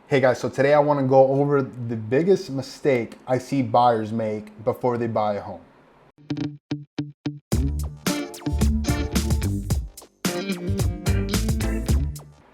Hey guys, so today I want to go over the biggest mistake I see buyers make before they buy a home.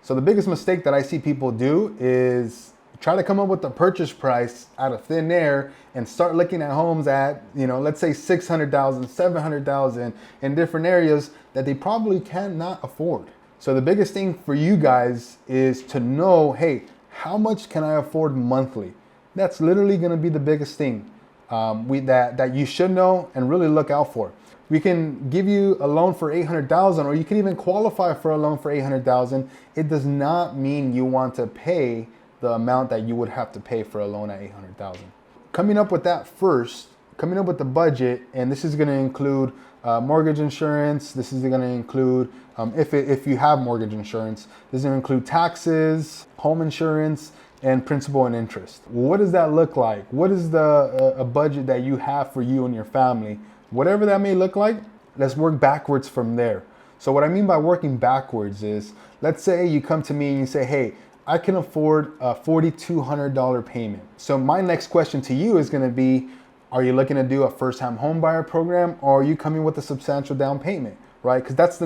So the biggest mistake that I see people do is try to come up with the purchase price out of thin air and start looking at homes at, let's say 600,000, 700,000 in different areas that they probably cannot afford. So the biggest thing for you guys is to know, hey, how much can I afford monthly? That's literally going to be the biggest thing that you should know and really look out for. We can give you a loan for 800,000, or you can even qualify for a loan for 800,000. It does not mean you want to pay the amount that you would have to pay for a loan at 800,000. Coming up with that first, coming up with the budget, and this is going to include mortgage insurance. This is going to include, if you have mortgage insurance, this is going to include taxes, home insurance, and principal and interest. What does that look like? What is a budget that you have for you and your family? Whatever that may look like, let's work backwards from there. So what I mean by working backwards is, let's say you come to me and you say, hey, I can afford a $4,200 payment. So my next question to you is going to be, are you looking to do a first-time home buyer program, or are you coming with a substantial down payment, right? Because that's the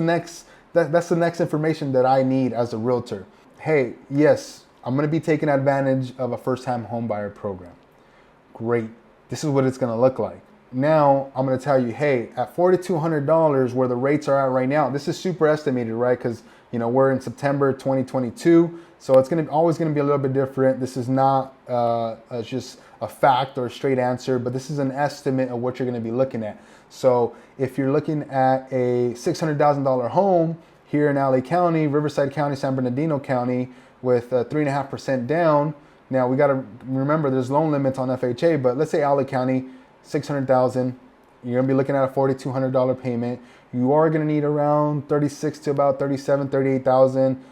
next information that I need as a realtor. Hey, yes, I'm going to be taking advantage of a first-time home buyer program. Great. This is what it's going to look like. Now I'm going to tell you, hey, at $4,200 where the rates are at right now, this is super estimated, right? Because we're in September 2022, so it's always going to be a little bit different. This is not just a fact or a straight answer, but this is an estimate of what you're going to be looking at. So if you're looking at a $600,000 home here in LA County, Riverside County, San Bernardino County, with 3.5% down. Now we got to remember there's loan limits on FHA, but let's say LA County, 600,000, you're gonna be looking at a $4,200 payment. You are gonna need around 36 to about 37, 38,000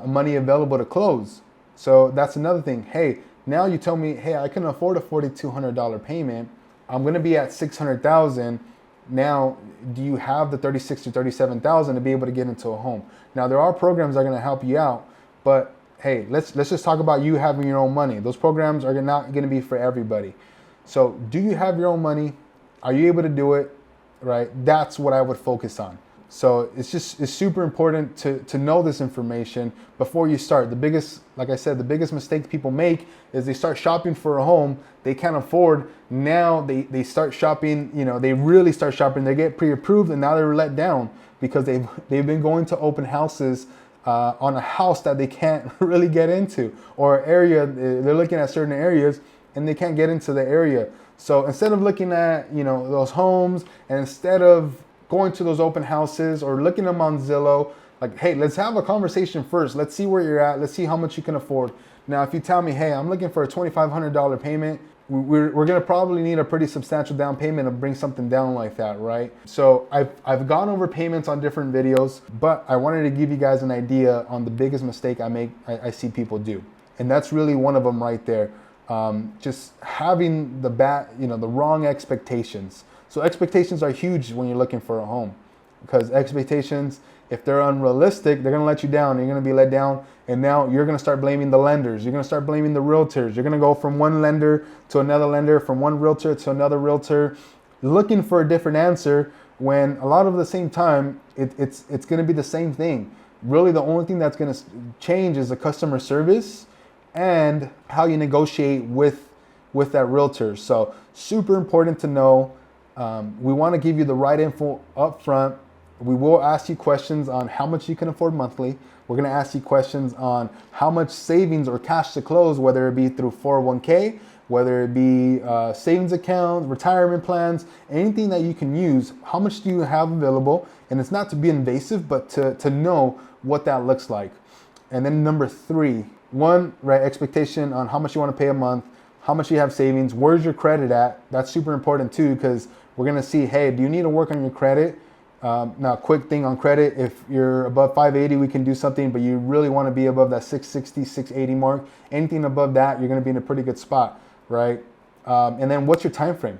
money available to close. So that's another thing. Hey, now you tell me, hey, I can afford a $4,200 payment. I'm gonna be at 600,000. Now, do you have the 36 to 37,000 to be able to get into a home? Now, there are programs that are gonna help you out, but hey, let's just talk about you having your own money. Those programs are not gonna be for everybody. So do you have your own money? Are you able to do it? Right? That's what I would focus on. So it's super important to know this information before you start. Like I said, the biggest mistake people make is they start shopping for a home they can't afford. Now they start shopping, they really start shopping. They get pre-approved and now they're let down because they've been going to open houses on a house that they can't really get into, or area, they're looking at certain areas and they can't get into the area. So instead of looking at, those homes, and instead of going to those open houses or looking them on Zillow, like, hey, let's have a conversation first. Let's see where you're at. Let's see how much you can afford. Now, if you tell me, hey, I'm looking for a $2,500 payment, we're gonna probably need a pretty substantial down payment to bring something down like that, right? So I've gone over payments on different videos, but I wanted to give you guys an idea on the biggest mistake I see people do. And that's really one of them right there. Just having the wrong expectations. So expectations are huge when you're looking for a home, because expectations, if they're unrealistic, they're gonna let you down. You're gonna be let down, and now you're gonna start blaming the lenders. You're gonna start blaming the realtors. You're gonna go from one lender to another lender, from one realtor to another realtor, looking for a different answer, when a lot of the same time, it's gonna be the same thing. Really, the only thing that's gonna change is the customer service and how you negotiate with that realtor. So super important to know. We want to give you the right info up front. We will ask you questions on how much you can afford monthly. We're going to ask you questions on how much savings or cash to close, whether it be through 401k, whether it be savings accounts, retirement plans, anything that you can use. How much do you have available? And it's not to be invasive, but to know what that looks like. And then number 3, right, expectation on how much you want to pay a month, how much you have savings, where's your credit at? That's super important too, because we're gonna see, hey, do you need to work on your credit? Now, quick thing on credit, if you're above 580, we can do something, but you really wanna be above that 660, 680 mark. Anything above that, you're gonna be in a pretty good spot, right? And then what's your time frame,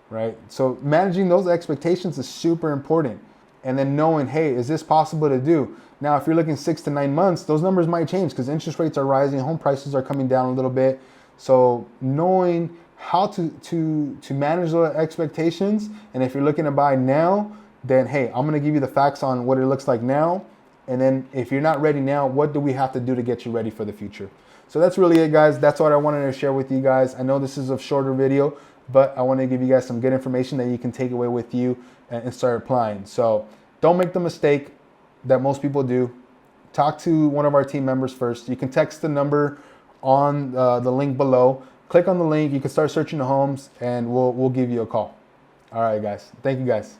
right? So managing those expectations is super important. and then knowing, hey, is this possible to do? Now, if you're looking 6 to 9 months, those numbers might change because interest rates are rising, home prices are coming down a little bit. So knowing how to manage those expectations, and if you're looking to buy now, then hey, I'm gonna give you the facts on what it looks like now. And then if you're not ready now, what do we have to do to get you ready for the future? So that's really it, guys. That's what I wanted to share with you guys. I know this is a shorter video, but I want to give you guys some good information that you can take away with you and start applying. So don't make the mistake that most people do. Talk to one of our team members first. You can text the number on the link below. Click on the link. You can start searching the homes, and we'll give you a call. All right, guys. Thank you, guys.